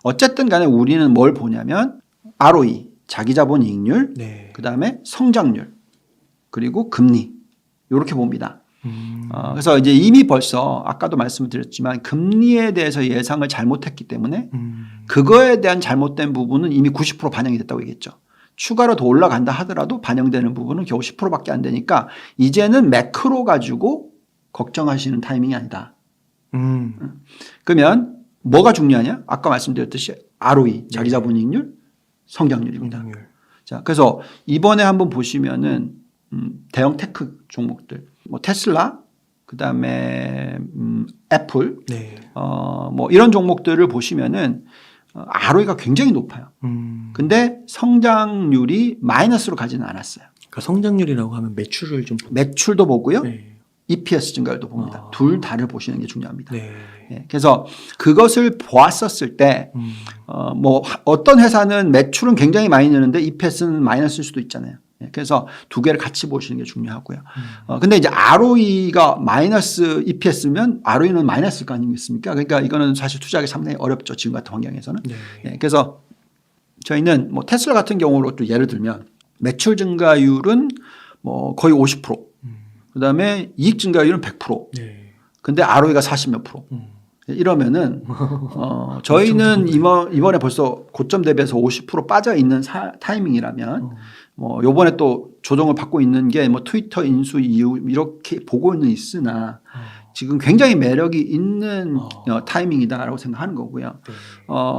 어쨌든 간에 우리는 뭘 보냐면 ROE, 자기자본이익률, 네. 그다음에 성장률, 그리고 금리 이렇게 봅니다. 그래서 이제 이미 벌써 아까도 말씀드렸지만 금리에 대해서 예상을 잘못했기 때문에 그거에 대한 잘못된 부분은 이미 90% 반영이 됐다고 얘기했죠. 추가로 더 올라간다 하더라도 반영되는 부분은 겨우 10%밖에 안 되니까 이제는 매크로 가지고 걱정하시는 타이밍이 아니다. 그러면 뭐가 중요하냐? 아까 말씀드렸듯이 ROE, 자기자본이익률, 성장률입니다. 성장률. 자, 그래서 이번에 한번 보시면은 대형 테크 종목들, 뭐 테슬라, 그다음에 애플, 네. 뭐 이런 종목들을 보시면은 ROE가 굉장히 높아요. 근데 성장률이 마이너스로 가지는 않았어요. 그러니까 성장률이라고 하면 매출을 좀 매출도 보고요. 네. EPS 증가율도 봅니다. 둘 다를 보시는 게 중요합니다. 네. 예, 그래서 그것을 보았었을 때 뭐 어떤 회사는 매출은 굉장히 많이 느는데 EPS는 마이너스일 수도 있잖아요. 예, 그래서 두 개를 같이 보시는 게 중요하고요. 근데 이제 ROE가 마이너스 EPS면 ROE는 마이너스일 거 아니겠습니까? 그러니까 이거는 사실 투자하기 상당히 어렵죠. 지금 같은 환경에서는. 네. 예, 그래서 저희는 뭐 테슬라 같은 경우로 또 예를 들면 매출 증가율은 뭐 거의 50%, 그다음에 이익 증가율은 100%. 네. 근데 ROE가 40 몇 프로. 이러면은 저희는 이번에 벌써 고점 대비해서 50% 빠져 있는 타이밍이라면 뭐 요번에 또 조정을 받고 있는 게 뭐 트위터 인수 이후 이렇게 보고는 있으나 지금 굉장히 매력이 있는 타이밍이다라고 생각하는 거고요. 네.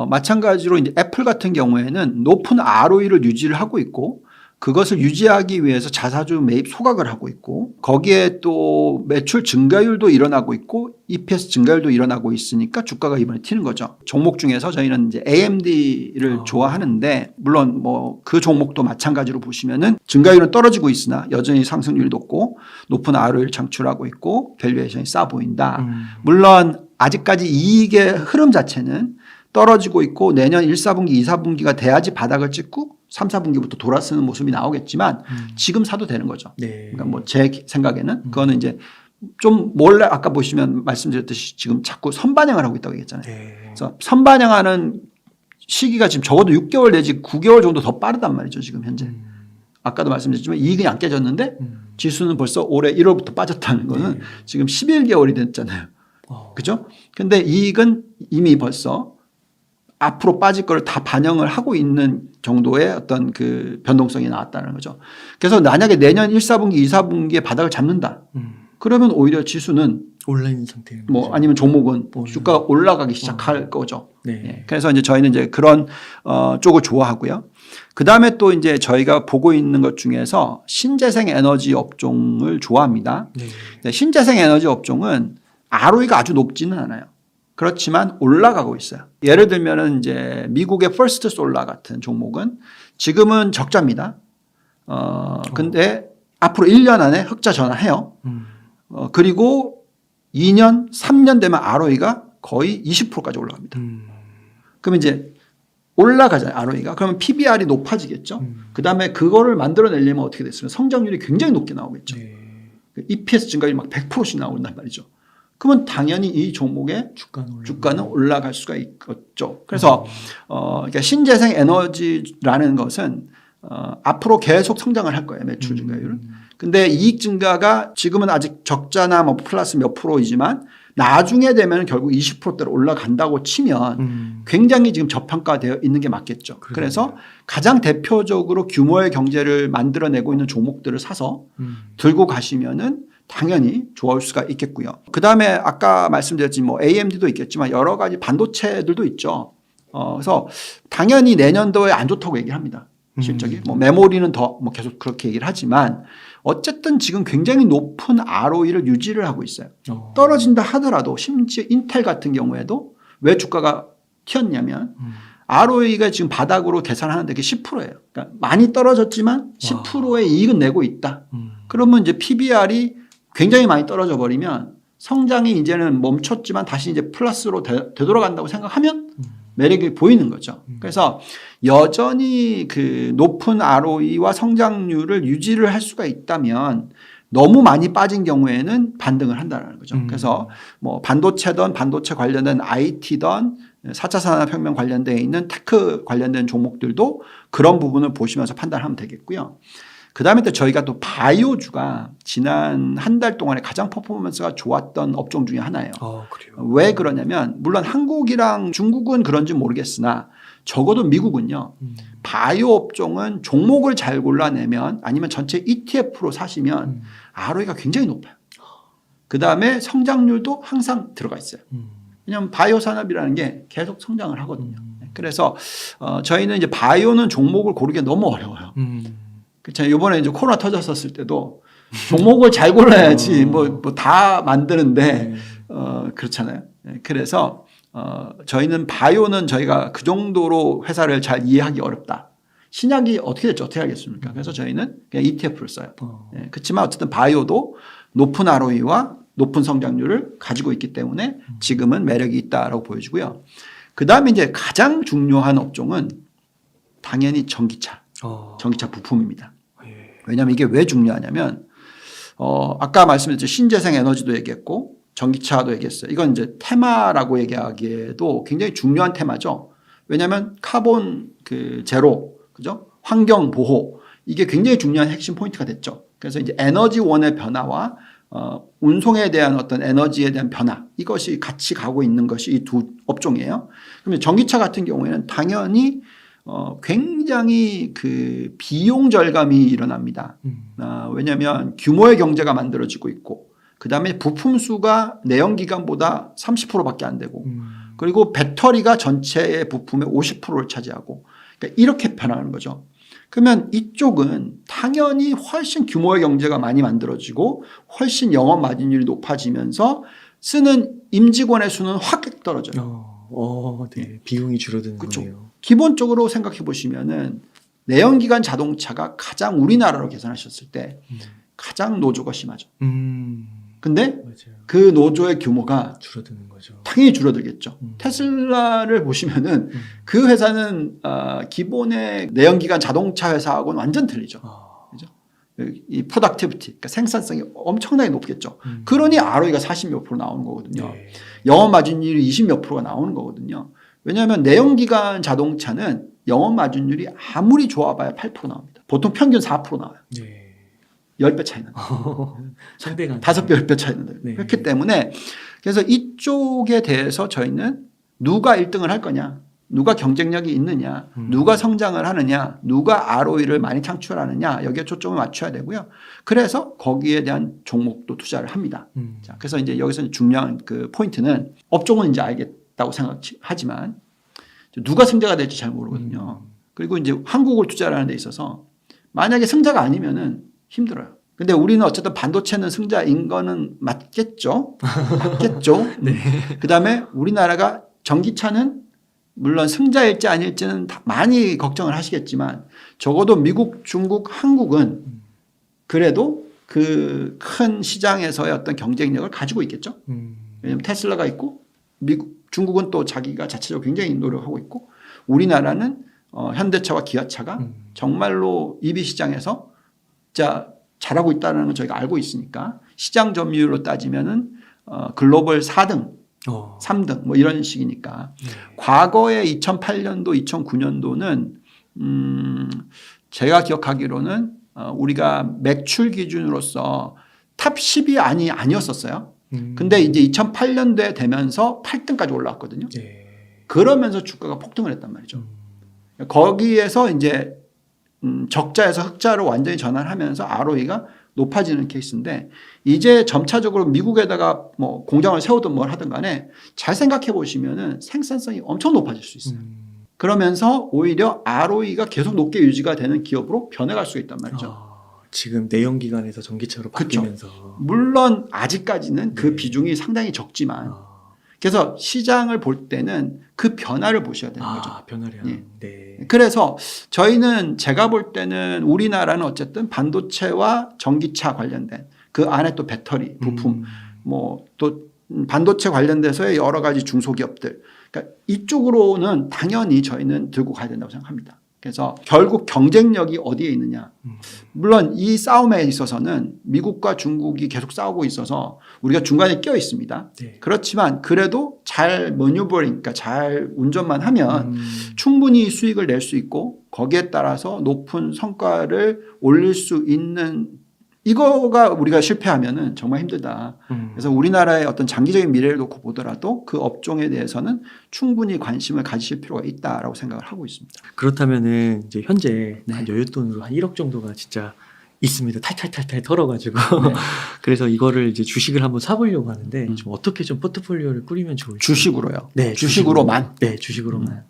마찬가지로 이제 애플 같은 경우에는 높은 ROE를 유지를 하고 있고 그것을 유지하기 위해서 자사주 매입 소각을 하고 있고 거기에 또 매출 증가율도 일어나고 있고 EPS 증가율도 일어나고 있으니까 주가가 이번에 튀는 거죠. 종목 중에서 저희는 이제 AMD를 좋아하는데 물론 뭐 그 종목도 마찬가지로 보시면은 증가율은 떨어지고 있으나 여전히 상승률이 높고 높은 ROE를 창출하고 있고 밸류에이션이 싸 보인다. 물론 아직까지 이익의 흐름 자체는 떨어지고 있고 내년 1, 4분기, 2, 4분기가 돼야지 바닥을 찍고 3, 4분기부터 돌아서는 모습이 나오겠지만 지금 사도 되는 거죠. 네. 그러니까 뭐 제 생각에는 그거는 이제 좀 몰래 아까 보시면 말씀드렸듯이 지금 자꾸 선반영을 하고 있다고 얘기했잖아요. 네. 그래서 선반영하는 시기가 지금 적어도 6개월 내지 9개월 정도 더 빠르단 말이죠. 지금 현재. 아까도 말씀드렸지만 이익은 안 깨졌는데 지수는 벌써 올해 1월부터 빠졌다는 거는 지금 11개월이 됐잖아요. 그죠? 근데 이익은 이미 벌써 앞으로 빠질 걸 다 반영을 하고 있는 정도의 어떤 그 변동성이 나왔다는 거죠. 그래서 만약에 내년 1, 4분기, 2, 4분기에 바닥을 잡는다. 그러면 오히려 지수는 온라인 상태인 뭐 거죠. 아니면 종목은 주가가 올라가기 시작할 거죠. 네. 예. 그래서 이제 저희는 이제 그런 쪽을 좋아하고요. 그 다음에 또 이제 저희가 보고 있는 것 중에서 신재생 에너지 업종을 좋아합니다. 네. 신재생 에너지 업종은 ROE가 아주 높지는 않아요. 그렇지만 올라가고 있어요. 예를 들면은 이제 미국의 퍼스트 솔라 같은 종목은 지금은 적자입니다. 근데 앞으로 1년 안에 흑자 전환해요. 그리고 2년, 3년 되면 ROE가 거의 20%까지 올라갑니다. 그러면 이제 올라가잖아요, ROE가. 그러면 PBR이 높아지겠죠. 그다음에 그거를 만들어내려면 어떻게 됐으면 성장률이 굉장히 높게 나오겠죠. 네. EPS 증가율이 막 100%씩 나온단 말이죠. 그러면 당연히 이 종목의 주가는 올라갈 수가 있겠죠. 그래서 그러니까 신재생 에너지라는 것은 앞으로 계속 성장을 할 거예요. 매출 증가율은. 근데 이익 증가가 지금은 아직 적자나 뭐 플러스 몇 프로이지만 나중에 되면 결국 20%대로 올라간다고 치면 굉장히 지금 저평가되어 있는 게 맞겠죠. 그래서 가장 대표적으로 규모의 경제를 만들어내고 있는 종목들을 사서 들고 가시면은 당연히 좋을 수가 있겠고요. 그다음에 아까 말씀드렸지 뭐 AMD도 있겠지만 여러 가지 반도체들도 있죠. 그래서 당연히 내년도에 안 좋다고 얘기를 합니다. 실적이. 뭐 메모리는 더 뭐 계속 그렇게 얘기를 하지만 어쨌든 지금 굉장히 높은 ROE를 유지를 하고 있어요. 떨어진다 하더라도 심지어 인텔 같은 경우에도 왜 주가가 튀었냐면 ROE가 지금 바닥으로 계산하는데 그게 10%예요. 그러니까 많이 떨어졌지만 10%의 이익은 내고 있다. 그러면 이제 PBR이 굉장히 많이 떨어져 버리면 성장이 이제는 멈췄지만 다시 이제 플러스로 되돌아간다고 생각하면 매력이 보이는 거죠. 그래서 여전히 그 높은 ROE와 성장률을 유지를 할 수가 있다면 너무 많이 빠진 경우에는 반등을 한다는 거죠. 그래서 뭐 반도체든 반도체 관련된 IT든 4차 산업혁명 관련되어 있는 테크 관련된 종목들도 그런 부분을 보시면서 판단하면 되겠고요. 그다음에 또 저희가 또 바이오주가 지난 한 달 동안에 가장 퍼포먼스가 좋았던 업종 중에 하나예요. 그래요. 왜 그러냐면 물론 한국이랑 중국은 그런지 모르겠으나 적어도 미국은요. 바이오 업종은 종목을 잘 골라내면 아니면 전체 ETF로 사시면 ROE가 굉장히 높아요. 그다음에 성장률도 항상 들어가 있어요. 왜냐하면 바이오 산업이라는 게 계속 성장을 하거든요. 그래서 저희는 이제 바이오는 종목을 고르기 너무 어려워요. 그렇죠. 이번에 이제 코로나 터졌었을 때도 종목을 잘 골라야지 뭐 다 만드는데 그렇잖아요. 그래서 저희는 바이오는 저희가 그 정도로 회사를 잘 이해하기 어렵다. 신약이 어떻게 될지 어떻게 알겠습니까? 그래서 저희는 그냥 ETF를 써요. 그렇지만 어쨌든 바이오도 높은 ROE와 높은 성장률을 가지고 있기 때문에 지금은 매력이 있다라고 보여지고요. 그다음에 이제 가장 중요한 업종은 당연히 전기차 부품입니다. 왜냐하면 이게 왜 중요하냐면 아까 말씀드렸죠. 신재생 에너지도 얘기했고 전기차도 얘기했어요. 이건 이제 테마라고 얘기하기에도 굉장히 중요한 테마죠. 왜냐하면 카본 제로, 그죠? 환경 보호 이게 굉장히 중요한 핵심 포인트가 됐죠. 그래서 이제 에너지원의 변화와 운송에 대한 어떤 에너지에 대한 변화 이것이 같이 가고 있는 것이 이 두 업종이에요. 그러면 전기차 같은 경우에는 당연히 굉장히 비용 절감이 일어납니다. 왜냐하면 규모의 경제가 만들어지고 있고 그다음에 부품 수가 내연기관보다 30%밖에 안 되고 그리고 배터리가 전체의 부품의 50%를 차지하고 그러니까 이렇게 변하는 거죠. 그러면 이쪽은 당연히 훨씬 규모의 경제가 많이 만들어지고 훨씬 영업 마진율이 높아지면서 쓰는 임직원의 수는 확 떨어져요. 네. 비용이 줄어드는 그렇죠. 거네요. 기본적으로 생각해 보시면은 내연기관 자동차가 가장 우리나라로 계산하셨을 때 가장 노조가 심하죠. 근데 맞아요. 그 노조의 규모가 줄어드는 거죠. 당연히 줄어들겠죠. 테슬라를 보시면은 그 회사는 기본의 내연기관 자동차 회사하고는 완전 틀리죠. 그죠? 이 프로덕티비티, 그러니까 생산성이 엄청나게 높겠죠. 그러니 ROE가 40몇 프로 나오는 거거든요. 네. 영업 마진율이 20몇 프로가 나오는 거거든요. 왜냐하면 내연기관 자동차는 영업 마진율이 아무리 좋아봐야 8% 나옵니다. 보통 평균 4% 나와요. 네. 10배 차이 나요. 상대가 5배, 10배 차이 나요. 네. 그렇기 때문에 그래서 이쪽에 대해서 저희는 누가 1등을 할 거냐, 누가 경쟁력이 있느냐, 누가 성장을 하느냐, 누가 ROE를 많이 창출하느냐 여기에 초점을 맞춰야 되고요. 그래서 거기에 대한 종목도 투자를 합니다. 자, 그래서 이제 여기서 중요한 포인트는 업종은 이제 알겠다고 생각하지만 누가 승자가 될지 잘 모르거든요. 그리고 이제 한국을 투자하는 데 있어서 만약에 승자가 아니면은 힘들어요. 근데 우리는 어쨌든 반도체는 승자인 거는 맞겠죠. 맞겠죠. 네. 그다음에 우리나라가 전기차는 물론 승자일지 아닐지는 많이 걱정을 하시겠지만 적어도 미국, 중국, 한국은 그래도 그 큰 시장에서의 어떤 경쟁력을 가지고 있겠죠. 왜냐하면 테슬라가 있고 중국은 또 자기가 자체적으로 굉장히 노력하고 있고 우리나라는 현대차와 기아차가 정말로 EV 시장에서 진짜 잘하고 있다는 걸 저희가 알고 있으니까 시장 점유율로 따지면은 글로벌 4등, 3등 뭐 이런 식이니까 과거에 2008년도, 2009년도는 제가 기억하기로는 우리가 매출 기준으로서 탑 10이 아니었었어요. 근데 이제 2008년도에 되면서 8등까지 올라왔거든요. 그러면서 주가가 폭등을 했단 말이죠. 거기에서 이제 적자에서 흑자로 완전히 전환하면서 ROE가 높아지는 케이스인데 이제 점차적으로 미국에다가 뭐 공장을 세우든 뭘 하든 간에 잘 생각해 보시면은 생산성이 엄청 높아질 수 있어요. 그러면서 오히려 ROE가 계속 높게 유지가 되는 기업으로 변해갈 수 있단 말이죠. 지금 내연기관에서 전기차로 바뀌면서. 그렇죠. 물론 아직까지는 그 비중이 상당히 적지만 그래서 시장을 볼 때는 그 변화를 보셔야 되는 거죠. 변화량. 예. 네. 그래서 저희는 제가 볼 때는 우리나라는 어쨌든 반도체와 전기차 관련된 그 안에 또 배터리 부품 뭐 또 반도체 관련돼서의 여러 가지 중소기업들 그러니까 이쪽으로는 당연히 저희는 들고 가야 된다고 생각합니다. 그래서 결국 경쟁력이 어디에 있느냐. 물론 이 싸움에 있어서는 미국과 중국이 계속 싸우고 있어서 우리가 중간에 껴 있습니다. 네. 그렇지만 그래도 잘 매뉴버링, 그러니까 잘 운전만 하면 충분히 수익을 낼 수 있고 거기에 따라서 높은 성과를 올릴 수 있는 이거가 우리가 실패하면은 정말 힘들다. 그래서 우리나라의 어떤 장기적인 미래를 놓고 보더라도 그 업종에 대해서는 충분히 관심을 가지실 필요가 있다라고 생각을 하고 있습니다. 그렇다면은 이제 현재 네. 한 여윳돈으로 한 1억 정도가 진짜 있습니다. 탈탈탈탈 털어가지고 네. 그래서 이거를 이제 주식을 한번 사보려고 하는데 좀 어떻게 좀 포트폴리오를 꾸리면 좋을지. 주식으로요. 네, 주식으로만. 네, 주식으로만.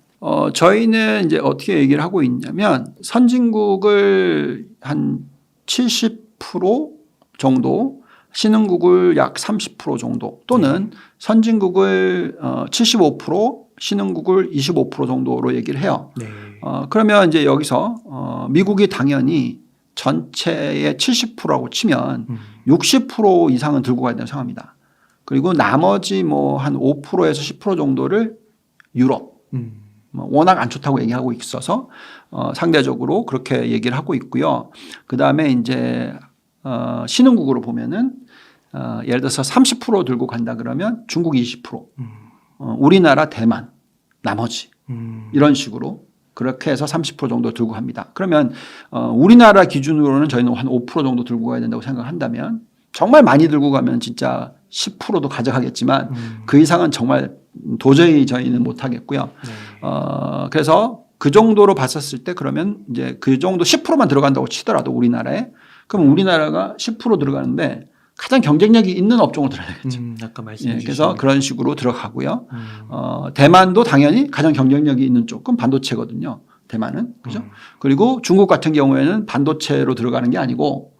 저희는 이제 어떻게 얘기를 하고 있냐면 선진국을 한 70% 정도, 신흥국을 약 30% 정도 또는 선진국을 75%, 신흥국을 25% 정도로 얘기를 해요. 네. 그러면 이제 여기서 미국이 당연히 전체의 70%라고 치면 60% 이상은 들고 가야 된다고 생각합니다. 그리고 나머지 뭐 한 5%에서 10% 정도를 유럽. 워낙 안 좋다고 얘기하고 있어서 상대적으로 그렇게 얘기를 하고 있고요. 그 다음에 이제 신흥국으로 보면은 예를 들어서 30% 들고 간다 그러면 중국 20%, 우리나라, 대만, 나머지 이런 식으로 그렇게 해서 30% 정도 들고 갑니다. 그러면 우리나라 기준으로는 저희는 한 5% 정도 들고 가야 된다고 생각한다면 정말 많이 들고 가면 진짜 10%도 가져가겠지만 그 이상은 정말 도저히 저희는 못 하겠고요. 그래서 그 정도로 봤었을 때 그러면 이제 그 정도 10%만 들어간다고 치더라도 우리나라에 그럼 우리나라가 10% 들어가는데 가장 경쟁력이 있는 업종으로 들어가야겠죠. 아까 말씀해 주신 그래서 그런 식으로 들어가고요. 대만도 당연히 가장 경쟁력이 있는 쪽은 반도체거든요. 대만은. 그죠? 그리고 중국 같은 경우에는 반도체로 들어가는 게 아니고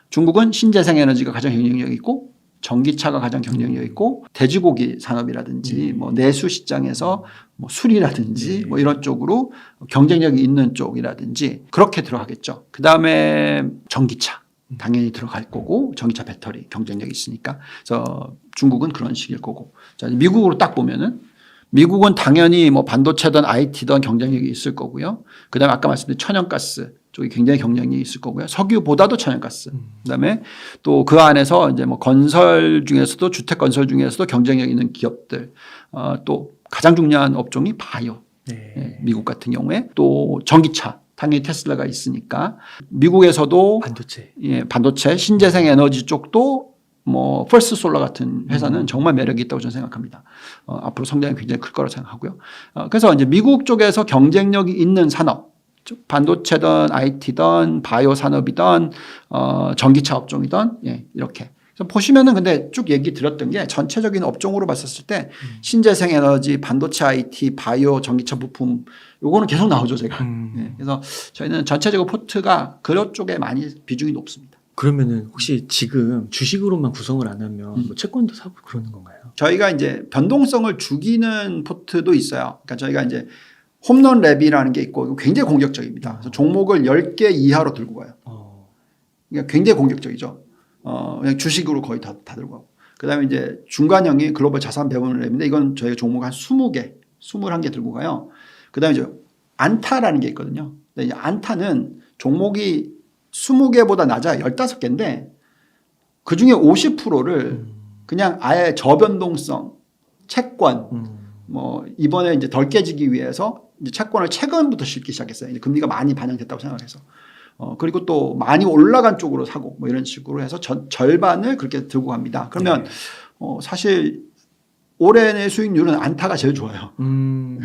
중국은 신재생 에너지가 가장 경쟁력이 있고 전기차가 가장 경쟁력이 있고 돼지고기 산업이라든지 뭐 내수 시장에서 뭐 술이라든지 뭐 이런 쪽으로 경쟁력이 있는 쪽이라든지 그렇게 들어가겠죠. 그 다음에 전기차 당연히 들어갈 거고 전기차 배터리 경쟁력이 있으니까. 그래서 중국은 그런 식일 거고. 자, 미국으로 딱 보면은 미국은 당연히 뭐 반도체든 IT든 경쟁력이 있을 거고요. 그 다음에 아까 말씀드린 천연가스 쪽이 굉장히 경쟁력이 있을 거고요. 석유보다도 천연가스. 그다음에 또 그 안에서 이제 뭐 건설 중에서도 주택 건설 중에서도 경쟁력 있는 기업들. 또 가장 중요한 업종이 바이오. 네. 미국 같은 경우에 또 전기차. 당연히 테슬라가 있으니까 미국에서도 반도체. 반도체 신재생 에너지 쪽도 뭐 펄스 솔라 같은 회사는 정말 매력이 있다고 저는 생각합니다. 앞으로 성장이 굉장히 클 거라고 생각하고요. 그래서 이제 미국 쪽에서 경쟁력이 있는 산업, 반도체든 IT든 바이오 산업이든 전기차 업종이든 이렇게. 그래서 보시면은 근데 쭉 얘기 드렸던 게 전체적인 업종으로 봤었을 때 신재생 에너지, 반도체 IT, 바이오, 전기차 부품 요거는 계속 나오죠 제가. 그래서 저희는 전체적으로 포트가 그런 쪽에 많이 비중이 높습니다. 그러면은 혹시 지금 주식으로만 구성을 안 하면 뭐 채권도 사고 그러는 건가요? 저희가 이제 변동성을 죽이는 포트도 있어요. 그러니까 저희가 이제 홈런 랩이라는 게 있고 굉장히 공격적입니다. 그래서 종목을 10개 이하로 들고 가요. 그러니까 굉장히 공격적이죠. 그냥 주식으로 거의 다 들고 가고. 그다음에 이제 중간형이 글로벌 자산 배분 랩인데 이건 저희가 종목 한 20개, 21개 들고 가요. 그다음에 이제 안타라는 게 있거든요. 근데 이제 안타는 종목이 20개보다 낮아 15개인데 그중에 50%를 그냥 아예 저변동성 채권 뭐 이번에 이제 덜 깨지기 위해서 이제 채권을 최근부터 싣기 시작했어요. 이제 금리가 많이 반영됐다고 생각해서. 그리고 또 많이 올라간 쪽으로 사고 뭐 이런 식으로 해서 절반을 그렇게 들고 갑니다. 그러면 사실 올해의 수익률은 안타가 제일 좋아요.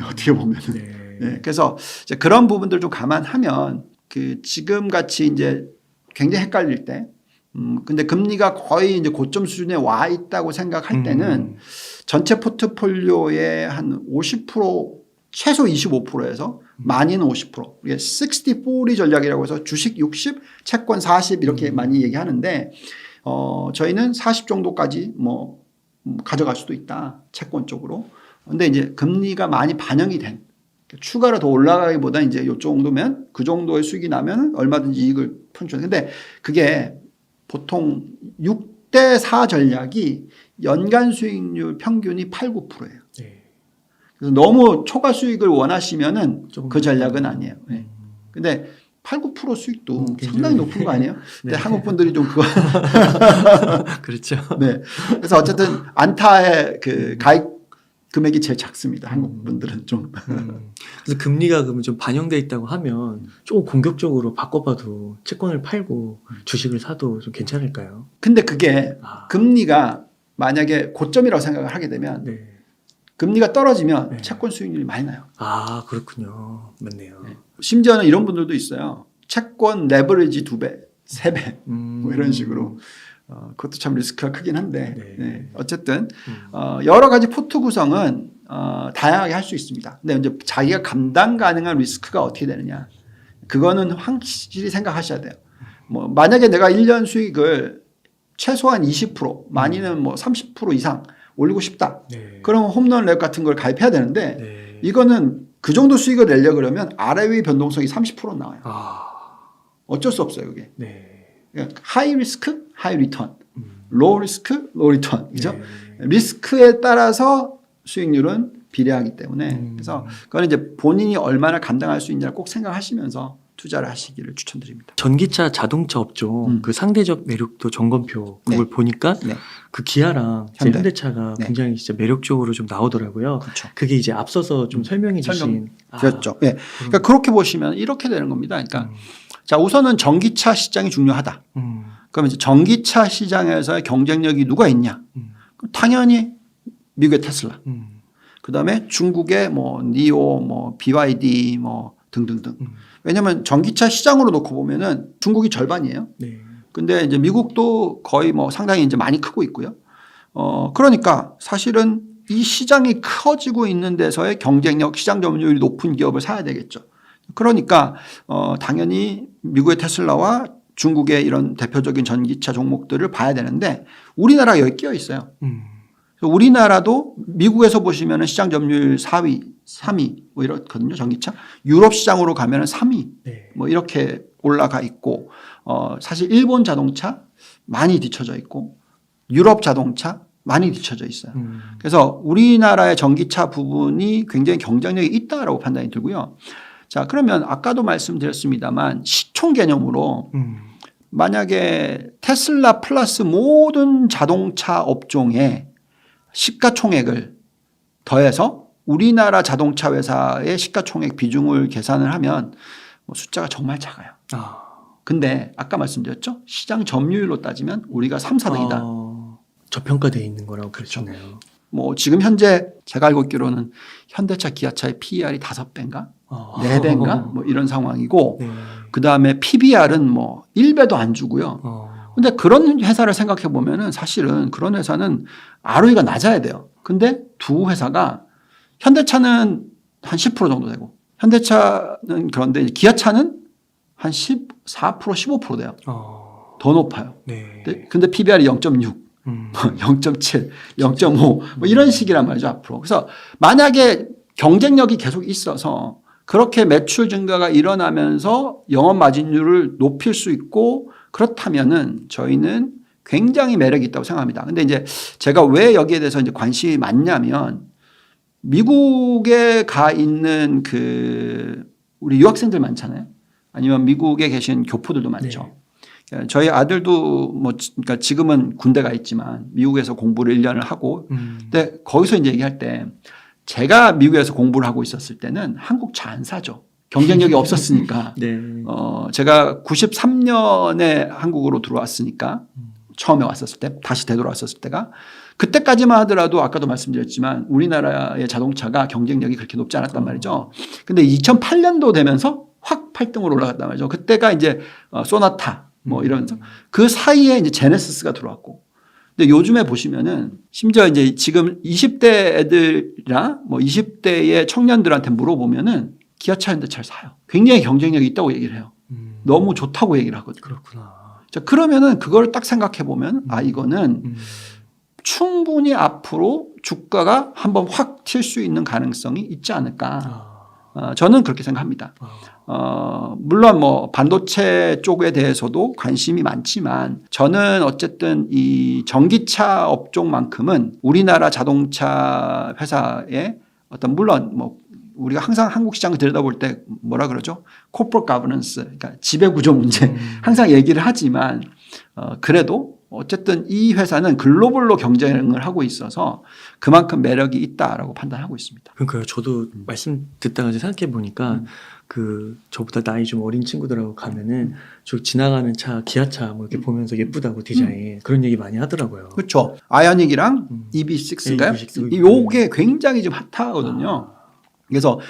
어떻게 보면은. 네. 그래서 이제 그런 부분들 좀 감안하면 그 지금 같이 이제 굉장히 헷갈릴 때 근데 금리가 거의 이제 고점 수준에 와 있다고 생각할 때는 전체 포트폴리오의 한 50% 최소 25%에서 많이는 50%. 이게 60-40 전략이라고 해서 주식 60, 채권 40 이렇게 많이 얘기하는데 저희는 40 정도까지 뭐 가져갈 수도 있다. 채권 쪽으로. 근데 이제 금리가 많이 반영이 된 추가로 더 올라가기보다 이제 요 정도면 그 정도의 수익이 나면 얼마든지 이익을 편주는. 근데 그게 보통 6대4 전략이 연간 수익률 평균이 8, 9%예요. 그래서 너무 초과 수익을 원하시면은 그 전략은 아니에요. 근데 8, 9% 수익도 굉장히 상당히 높은 거 아니에요? 근데 네. 한국 분들이 좀 그거 그렇죠. 네. 그래서 어쨌든 안타의 그 가입 금액이 제일 작습니다. 한국 분들은 좀. 그래서 금리가 그러면 좀 반영돼 있다고 하면 조금 공격적으로 바꿔봐도 채권을 팔고 주식을 사도 좀 괜찮을까요? 근데 그게 아, 금리가 만약에 고점이라고 생각을 하게 되면 네. 금리가 떨어지면 네. 채권 수익률이 많이 나요. 아 그렇군요. 맞네요. 네. 심지어는 이런 분들도 있어요. 채권 레버리지 2배, 3배 뭐 이런 식으로. 그것도 참 리스크가 크긴 한데 네. 네. 어쨌든 여러 가지 포트 구성은 다양하게 할 수 있습니다. 근데 이제 자기가 감당 가능한 리스크가 어떻게 되느냐 그거는 확실히 생각하셔야 돼요. 뭐 만약에 내가 1년 수익을 최소한 20% 많이는 뭐 30% 이상 올리고 싶다. 네. 그러면 홈런 랩 같은 걸 가입해야 되는데 네. 이거는 그 정도 수익을 내려고 그러면 아래 위 변동성이 30% 나와요. 아, 어쩔 수 없어요 그게. 네. 그러니까 하이 리스크, 하이 리턴, 로우 리스크, 로우 리턴. 그죠? 네. 리스크에 따라서 수익률은 비례하기 때문에 그래서 그건 이제 본인이 얼마나 감당할 수 있냐를 꼭 생각하시면서 투자를 하시기를 추천드립니다. 전기차 자동차 업종 그 상대적 매력도 점검표 그걸 네. 보니까 네. 그 기아랑 이제 현대. 현대차가 네. 굉장히 진짜 매력적으로 좀 나오더라고요. 그렇죠. 그게 이제 앞서서 좀 설명해 주신 그렇죠. 예. 그러니까 그렇게 보시면 이렇게 되는 겁니다. 그러니까 자, 우선은 전기차 시장이 중요하다. 그러면 이제 전기차 시장에서의 경쟁력이 누가 있냐? 그럼 당연히 미국의 테슬라. 그다음에 중국의 뭐 니오, 뭐 BYD 뭐 등등등. 왜냐하면 전기차 시장으로 놓고 보면은 중국이 절반이에요. 네. 근데 이제 미국도 거의 뭐 상당히 이제 많이 크고 있고요. 그러니까 사실은 이 시장이 커지고 있는 데서의 경쟁력, 시장 점유율이 높은 기업을 사야 되겠죠. 그러니까 당연히 미국의 테슬라와 중국의 이런 대표적인 전기차 종목들을 봐야 되는데 우리나라가 여기 끼어 있어요. 우리나라도 미국에서 보시면 시장 점유율 4위, 3위 뭐 이렇거든요. 전기차. 유럽 시장으로 가면 3위 네. 뭐 이렇게 올라가 있고 사실 일본 자동차 많이 뒤쳐져 있고 유럽 자동차 많이 뒤쳐져 있어요. 그래서 우리나라의 전기차 부분이 굉장히 경쟁력이 있다라고 판단이 들고요. 자, 그러면 아까도 말씀드렸습니다만 시총 개념으로 만약에 테슬라 플러스 모든 자동차 업종의 시가총액을 더해서 우리나라 자동차 회사의 시가총액 비중을 계산을 하면 뭐 숫자가 정말 작아요. 근데 아까 말씀드렸죠? 시장 점유율로 따지면 우리가 3, 4등이다. 저평가되어 있는 거라고 그러시네요. 뭐 지금 현재 제가 알고 있기로는 현대차, 기아차의 PER이 5배인가? 4배인가? 뭐 이런 상황이고 네. 그다음에 PBR은 뭐 1배도 안 주고요. 근데 그런 회사를 생각해 보면은 사실은 그런 회사는 ROE가 낮아야 돼요. 근데 두 회사가 현대차는 한 10% 정도 되고 현대차는 그런데 기아차는 한 14%, 15% 돼요. 더 높아요. 네. 근데 PBR이 0.6, 0.7, 0.5 뭐 이런 식이란 말이죠, 앞으로. 그래서 만약에 경쟁력이 계속 있어서 그렇게 매출 증가가 일어나면서 영업 마진율을 높일 수 있고 그렇다면은 저희는 굉장히 매력이 있다고 생각합니다. 근데 이제 제가 왜 여기에 대해서 이제 관심이 많냐면 미국에 가 있는 그 우리 유학생들 많잖아요. 아니면 미국에 계신 교포들도 많죠. 네. 저희 아들도 뭐 그러니까 지금은 군대 가 있지만 미국에서 공부를 1년을 하고 근데 거기서 이제 얘기할 때 제가 미국에서 공부를 하고 있었을 때는 한국 차 안 사죠. 경쟁력이 없었으니까. 네. 제가 93년에 한국으로 들어왔으니까 처음에 왔었을 때 다시 되돌아왔었을 때가 그때까지만 하더라도 아까도 말씀드렸지만 우리나라의 자동차가 경쟁력이 그렇게 높지 않았단 말이죠. 근데 2008년도 되면서 확 8등으로 올라갔단 말이죠. 그때가 이제 소나타 뭐 이러면서 그 사이에 이제 제네시스가 들어왔고 근데 요즘에 보시면은 심지어 이제 지금 20대 애들이나 뭐 20대의 청년들한테 물어보면은 기아차, 현대차를 사요. 굉장히 경쟁력이 있다고 얘기를 해요. 너무 좋다고 얘기를 하거든요. 그렇구나. 자, 그러면은 그걸 딱 생각해 보면 이거는 충분히 앞으로 주가가 한번 확 튈 수 있는 가능성이 있지 않을까. 저는 그렇게 생각합니다. 물론 뭐 반도체 쪽에 대해서도 관심이 많지만 저는 어쨌든 이 전기차 업종만큼은 우리나라 자동차 회사의 어떤 물론 뭐 우리가 항상 한국 시장을 들여다볼 때 뭐라 그러죠? corporate governance, 그러니까 지배구조 문제 항상 얘기를 하지만 그래도 어쨌든 이 회사는 글로벌로 경쟁을 하고 있어서 그만큼 매력이 있다라고 판단하고 있습니다. 그러니까요. 저도 말씀 듣다가 이제 생각해 보니까 그 저보다 나이 좀 어린 친구들하고 가면은 저 지나가는 차, 기아차 뭐 이렇게 보면서 예쁘다고 디자인 그런 얘기 많이 하더라고요. 그렇죠. 아이오닉이랑 EV6인가요? EV6. 요게 굉장히 좀 핫하거든요. 그래서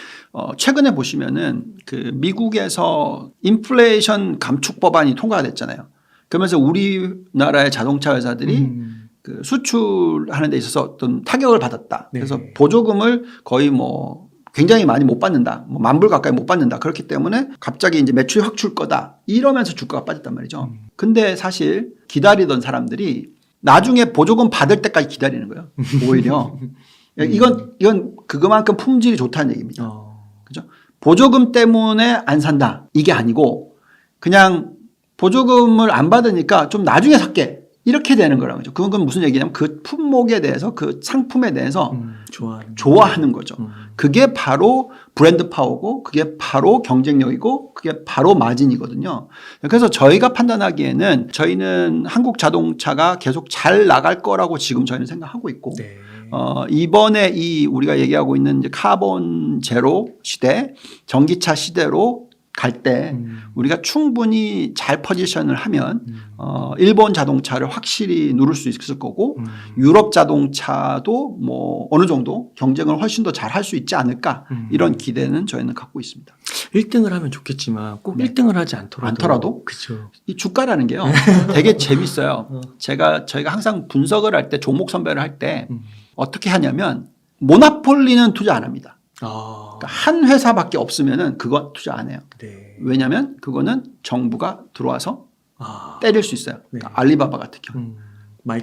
최근에 보시면은 그 미국에서 인플레이션 감축 법안이 통과가 됐잖아요. 그러면서 우리나라의 자동차 회사들이 그 수출하는 데 있어서 어떤 타격을 받았다. 그래서 네. 보조금을 거의 뭐 굉장히 많이 못 받는다. 뭐 $10,000 가까이 못 받는다. 그렇기 때문에 갑자기 이제 매출이 확 줄 거다. 이러면서 주가가 빠졌단 말이죠. 근데 사실 기다리던 사람들이 나중에 보조금 받을 때까지 기다리는 거예요. 오히려. 이건 그만큼 품질이 좋다는 얘기입니다. 그죠? 보조금 때문에 안 산다. 이게 아니고 그냥 보조금을 안 받으니까 좀 나중에 살게. 이렇게 되는 거라는 거죠. 그건 무슨 얘기냐면 그 품목에 대해서 그 상품에 대해서 좋아하는 거죠. 그게 바로 브랜드 파워고 그게 바로 경쟁력이고 그게 바로 마진이거든요. 그래서 저희가 판단하기에는 저희는 한국 자동차가 계속 잘 나갈 거라고 지금 저희는 생각하고 있고 네. 이번에 이 우리가 얘기하고 있는 이제 카본 제로 시대, 전기차 시대로 갈 때 우리가 충분히 잘 포지션을 하면 일본 자동차를 확실히 누를 수 있을 거고 유럽 자동차도 뭐 어느 정도 경쟁을 훨씬 더 잘 할 수 있지 않을까 이런 기대는 저희는 갖고 있습니다. 1등을 하면 좋겠지만 꼭 네. 1등을 하지 않더라도 그렇죠. 이 주가라는 게요. 되게 재밌어요. 저희가 항상 분석을 할 때 종목 선별을 할 때 어떻게 하냐면 모노폴리는 투자 안 합니다. 그러니까 한 회사밖에 없으면은 그거 투자 안 해요. 네. 왜냐하면 그거는 정부가 들어와서 때릴 수 있어요. 그러니까 알리바바 같은 경우,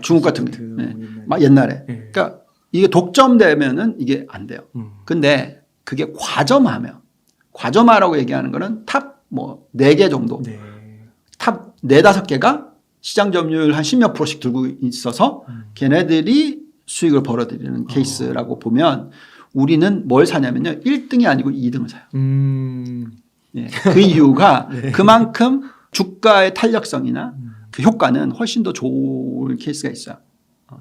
중국 같은 경우, 네. 막 옛날에. 네. 그러니까 이게 독점되면은 이게 안 돼요. 근데 그게 과점화라고 얘기하는 거는 탑 뭐 4개 정도, 네. 탑 4-5개가 시장 점유율 한 10몇 %씩 들고 있어서 걔네들이 수익을 벌어들이는 케이스라고 보면. 우리는 뭘 사냐면요. 1등이 아니고 2등을 사요. 예, 그 이유가 네. 그만큼 주가의 탄력성이나 그 효과는 훨씬 더 좋을 케이스가 있어요.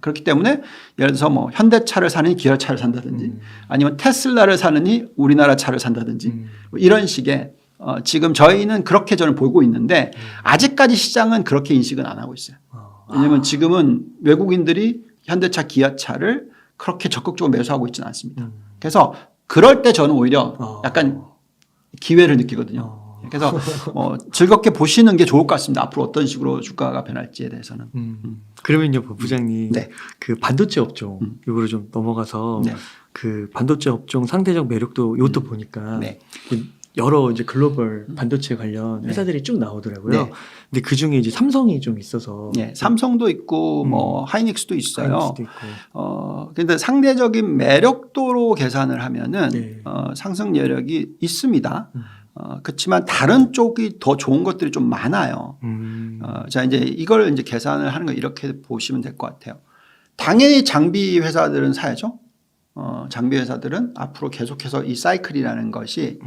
그렇기 때문에 예를 들어서 뭐 현대차를 사느니 기아차를 산다든지 아니면 테슬라를 사느니 우리나라 차를 산다든지 뭐 이런 식의 지금 저희는 그렇게 저는 보고 있는데 아직까지 시장은 그렇게 인식은 안 하고 있어요. 왜냐하면 지금은 외국인들이 현대차 기아차를 그렇게 적극적으로 매수하고 있지는 않습니다. 그래서 그럴 때 저는 오히려 약간 기회를 느끼거든요. 그래서 즐겁게 보시는 게 좋을 것 같습니다. 앞으로 어떤 식으로 주가가 변할지에 대해서는. 그러면요, 부장님. 네. 그 반도체 업종, 요거로 좀 넘어가서 네. 그 반도체 업종 상대적 매력도 이것도 보니까 네. 여러 이제 글로벌 반도체 관련 회사들이 쭉 나오더라고요. 네. 근데 그 중에 이제 삼성이 좀 있어서. 네. 삼성도 있고 뭐 하이닉스도 있어요. 하이닉스도 있고. 근데 상대적인 매력도로 계산을 하면은 네. 상승 여력이 있습니다. 그렇지만 다른 쪽이 더 좋은 것들이 좀 많아요. 자, 이제 이걸 이제 계산을 하는 거 이렇게 보시면 될 것 같아요. 당연히 장비 회사들은 사야죠. 장비 회사들은 앞으로 계속해서 이 사이클이라는 것이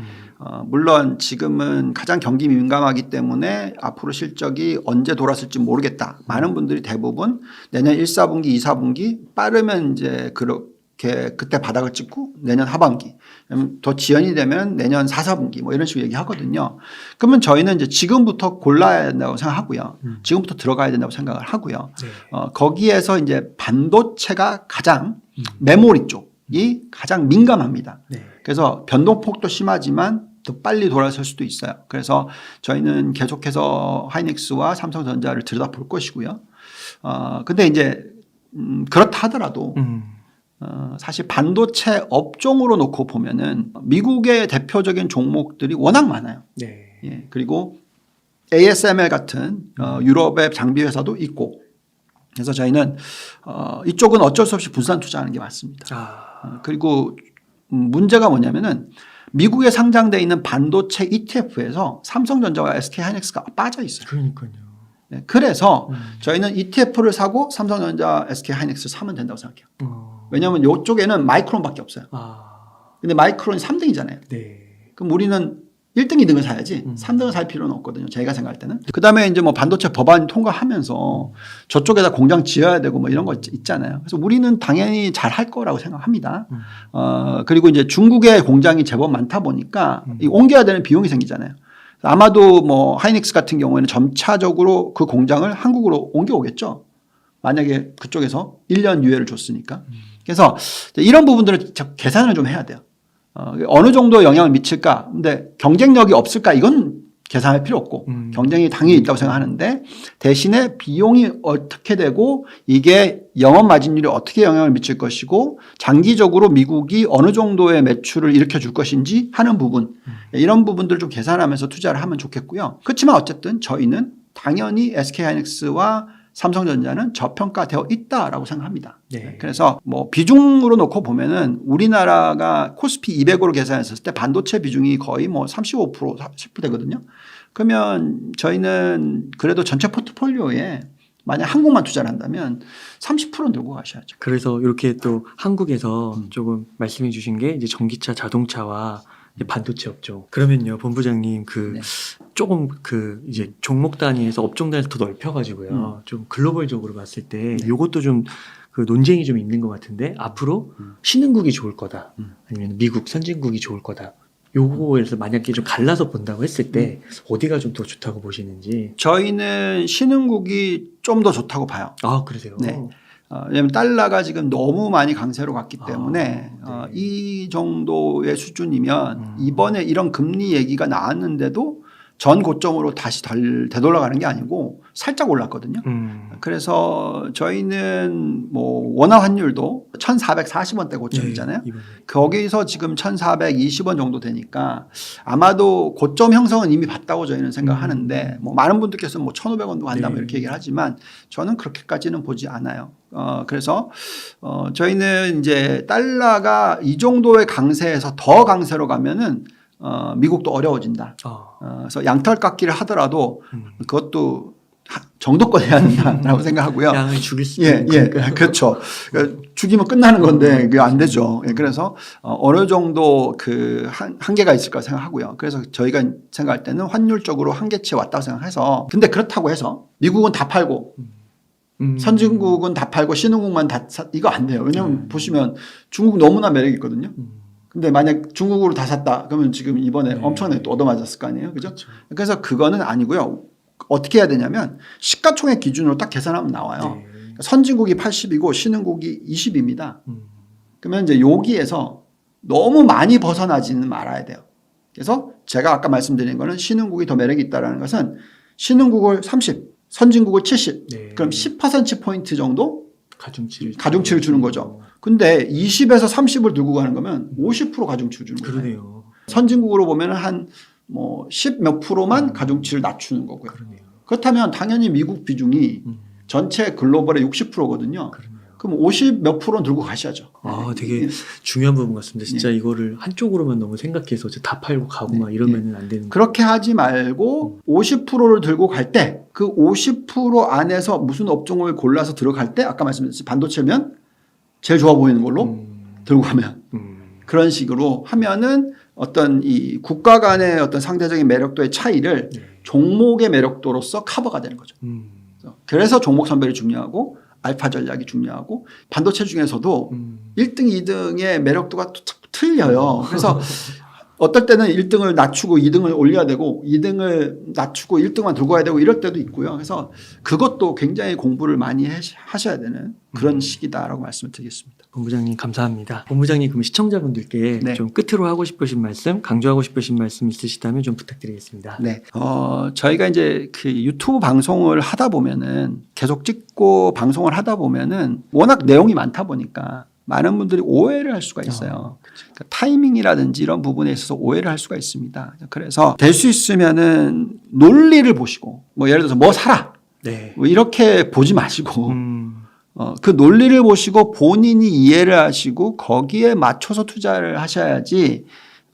물론 지금은 가장 경기 민감하기 때문에 앞으로 실적이 언제 돌았을지 모르겠다. 많은 분들이 대부분 내년 1, 4분기, 2, 4분기 빠르면 이제 그렇게 그때 바닥을 찍고 내년 하반기 더 지연이 되면 내년 4, 4분기 뭐 이런 식으로 얘기하거든요. 그러면 저희는 이제 지금부터 골라야 된다고 생각하고요. 지금부터 들어가야 된다고 생각을 하고요. 네. 거기에서 이제 반도체가 가장 메모리 쪽이 가장 민감합니다. 네. 그래서 변동폭도 심하지만 더 빨리 돌아설 수도 있어요. 그래서 저희는 계속해서 하이닉스와 삼성전자를 들여다볼 것이고요. 근데 이제 그렇다 하더라도 사실 반도체 업종으로 놓고 보면은 미국의 대표적인 종목들이 워낙 많아요. 네. 예, 그리고 ASML 같은 유럽의 장비 회사도 있고 그래서 저희는 이쪽은 어쩔 수 없이 분산 투자하는 게 맞습니다. 그리고 문제가 뭐냐면은 미국에 상장되어 있는 반도체 ETF에서 삼성전자와 SK하이닉스가 빠져 있어요. 그러니까요. 네, 그래서 저희는 ETF를 사고 삼성전자, SK하이닉스를 사면 된다고 생각해요. 왜냐하면 이쪽에는 마이크론밖에 없어요. 근데 마이크론이 3등이잖아요. 네. 그럼 우리는 1등, 2등을 사야지 3등을 살 필요는 없거든요. 제가 생각할 때는. 그다음에 이제 뭐 반도체 법안 통과하면서 저쪽에다 공장 지어야 되고 뭐 이런 거 있잖아요. 그래서 우리는 당연히 잘 할 거라고 생각합니다. 그리고 이제 중국의 공장이 제법 많다 보니까 이 옮겨야 되는 비용이 생기잖아요. 아마도 뭐 하이닉스 같은 경우에는 점차적으로 그 공장을 한국으로 옮겨오겠죠. 만약에 그쪽에서 1년 유예를 줬으니까. 그래서 이런 부분들을 계산을 좀 해야 돼요. 어느 정도 영향을 미칠까? 근데 경쟁력이 없을까? 이건 계산할 필요 없고 경쟁이 당연히 있다고 생각하는데 대신에 비용이 어떻게 되고 이게 영업 마진율이 어떻게 영향을 미칠 것이고 장기적으로 미국이 어느 정도의 매출을 일으켜 줄 것인지 하는 부분 이런 부분들을 좀 계산하면서 투자를 하면 좋겠고요. 그렇지만 어쨌든 저희는 당연히 SK하이닉스와 삼성전자는 저평가되어 있다라고 생각합니다. 네. 그래서 뭐 비중으로 놓고 보면은 우리나라가 코스피 200으로 계산했을 때 반도체 비중이 거의 뭐 35%, 10% 되거든요. 그러면 저희는 그래도 전체 포트폴리오에 만약 한국만 투자를 한다면 30%는 들고 가셔야죠. 그래서 이렇게 또 한국에서 조금 말씀해 주신 게 이제 전기차, 자동차와 이제 반도체 업종. 그러면요, 본부장님 그 네. 조금 그 이제 종목 단위에서 업종 단위에서 더 넓혀가지고요. 좀 글로벌적으로 봤을 때 요것도 좀 그 논쟁이 좀 있는 것 같은데 앞으로 신흥국이 좋을 거다. 아니면 미국 선진국이 좋을 거다. 요거에서 만약에 좀 갈라서 본다고 했을 때 어디가 좀 더 좋다고 보시는지. 저희는 신흥국이 좀 더 좋다고 봐요. 아, 그러세요? 네. 왜냐하면 달러가 지금 너무 많이 강세로 갔기 때문에 네. 이 정도의 수준이면 이번에 이런 금리 얘기가 나왔는데도 전 고점으로 다시 되돌아가는 게 아니고 살짝 올랐거든요. 그래서 저희는 뭐 원화 환율도 1,440원대 고점이잖아요. 네, 거기서 지금 1,420원 정도 되니까 아마도 고점 형성은 이미 봤다고 저희는 생각하는데 뭐 많은 분들께서는 뭐 1,500원도 간다 뭐 이렇게 얘기를 하지만 저는 그렇게까지는 보지 않아요. 그래서 저희는 이제 달러가 이 정도의 강세에서 더 강세로 가면은 미국도 어려워진다. 그래서 양털 깎기를 하더라도 그것도 정도껏 해야 된다라고 생각하고요. 양을 죽일 수 예, 그렇죠. 그러니까 죽이면 끝나는 건데 그게 안 되죠. 그래서 어느 정도 그 한계가 있을 거라 생각하고요. 그래서 저희가 생각할 때는 환율적으로 한계치에 왔다고 생각해서 근데 그렇다고 해서 미국은 다 팔고 선진국은 다 팔고 신흥국만 다 이거 안 돼요. 왜냐하면 보시면 중국 너무나 매력이 있거든요. 근데 만약 중국으로 다 샀다 그러면 지금 이번에 엄청나게 또 얻어맞았을 거 아니에요. 그죠? 그래서 그거는 아니고요. 어떻게 해야 되냐면 시가총액 기준으로 딱 계산하면 나와요. 선진국이 80이고 신흥국이 20입니다. 그러면 이제 여기에서 너무 많이 벗어나지는 말아야 돼요. 그래서 제가 아까 말씀드린 거는 신흥국이 더 매력이 있다는 것은 신흥국을 30, 선진국을 70. 그럼 10%포인트 정도 가중치를 주는 거죠. 근데 20에서 30을 들고 가는 거면 50% 가중치를 주는 거예요. 그러네요. 선진국으로 보면 한 뭐 10 몇 프로만 가중치를 낮추는 거고요. 그렇다면 당연히 미국 비중이 전체 글로벌의 60%거든요. 그럼 50 몇 프로는 들고 가셔야죠. 아, 되게 중요한 부분 같습니다. 진짜 이거를 한쪽으로만 너무 생각해서 다 팔고 가고 막 이러면은 안 되는. 그렇게 하지 말고 50%를 들고 갈 때 그 50% 안에서 무슨 업종을 골라서 들어갈 때 아까 말씀드렸듯이 반도체면 제일 좋아 보이는 걸로 들고 가면 그런 식으로 하면은 어떤 이 국가 간의 어떤 상대적인 매력도의 차이를 종목의 매력도로서 커버가 되는 거죠. 그래서 종목 선별이 중요하고 알파 전략이 중요하고 반도체 중에서도 1등, 2등의 매력도가 또 틀려요. 그래서 어떨 때는 1등을 낮추고 2등을 올려야 되고 2등을 낮추고 1등만 들고 가야 되고 이럴 때도 있고요. 그래서 그것도 굉장히 공부를 많이 하셔야 되는 그런 시기다라고 말씀을 드리겠습니다. 본부장님 감사합니다. 본부장님 그럼 시청자분들께 좀 끝으로 하고 싶으신 말씀, 강조하고 싶으신 말씀 있으시다면 좀 부탁드리겠습니다. 네, 저희가 이제 그 유튜브 방송을 하다 보면은 계속 찍고 방송을 하다 보면은 워낙 내용이 많다 보니까 많은 분들이 오해를 할 수가 있어요. 그러니까 타이밍이라든지 이런 부분에 있어서 오해를 할 수가 있습니다. 그래서 될 수 있으면은 논리를 보시고 뭐 예를 들어서 뭐 사라 뭐 이렇게 보지 마시고 그 논리를 보시고 본인이 이해를 하시고 거기에 맞춰서 투자를 하셔야지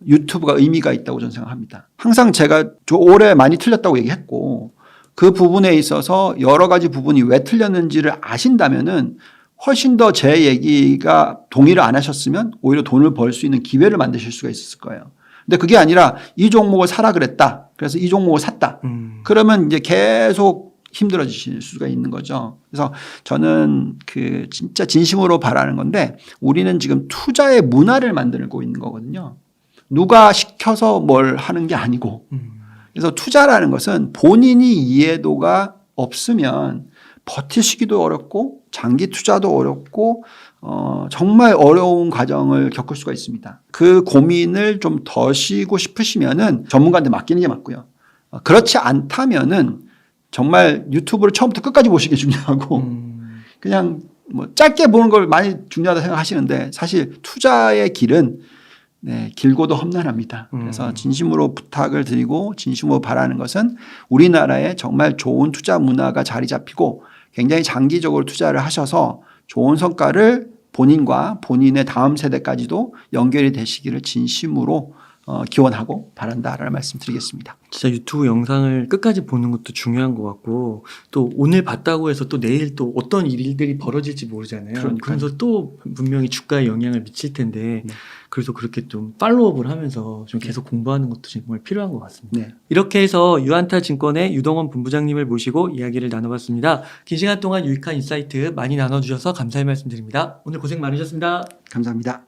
유튜브가 의미가 있다고 저는 생각합니다. 항상 제가 올해 많이 틀렸다고 얘기했고 그 부분에 있어서 여러 가지 부분이 왜 틀렸는지를 아신다면은 훨씬 더 제 얘기가 동의를 안 하셨으면 오히려 돈을 벌 수 있는 기회를 만드실 수가 있었을 거예요. 근데 그게 아니라 이 종목을 사라 그랬다. 그래서 이 종목을 샀다. 그러면 이제 계속 힘들어지실 수가 있는 거죠. 그래서 저는 그 진짜 진심으로 바라는 건데 우리는 지금 투자의 문화를 만들고 있는 거거든요. 누가 시켜서 뭘 하는 게 아니고. 그래서 투자라는 것은 본인이 이해도가 없으면 버티시기도 어렵고 장기 투자도 어렵고 정말 어려운 과정을 겪을 수가 있습니다. 그 고민을 좀 더시고 싶으시면은 전문가한테 맡기는 게 맞고요. 그렇지 않다면은 정말 유튜브를 처음부터 끝까지 보시는 게 중요하고 그냥 뭐 짧게 보는 걸 많이 중요하다 생각하시는데 사실 투자의 길은 네, 길고도 험난합니다. 그래서 진심으로 부탁을 드리고 진심으로 바라는 것은 우리나라에 정말 좋은 투자 문화가 자리 잡히고 굉장히 장기적으로 투자를 하셔서 좋은 성과를 본인과 본인의 다음 세대까지도 연결이 되시기를 진심으로 기원하고 바란다라는 말씀 드리겠습니다. 진짜 유튜브 영상을 끝까지 보는 것도 중요한 것 같고 또 오늘 봤다고 해서 또 내일 또 어떤 일들이 벌어질지 모르잖아요. 그러니까요. 그래서 또 분명히 주가에 영향을 미칠 텐데 네. 그래서 그렇게 좀 팔로우업을 하면서 좀 계속 공부하는 것도 정말 필요한 것 같습니다. 네. 이렇게 해서 유안타 증권의 유동원 본부장님을 모시고 이야기를 나눠봤습니다. 긴 시간 동안 유익한 인사이트 많이 나눠주셔서 감사의 말씀드립니다. 오늘 고생 많으셨습니다. 감사합니다.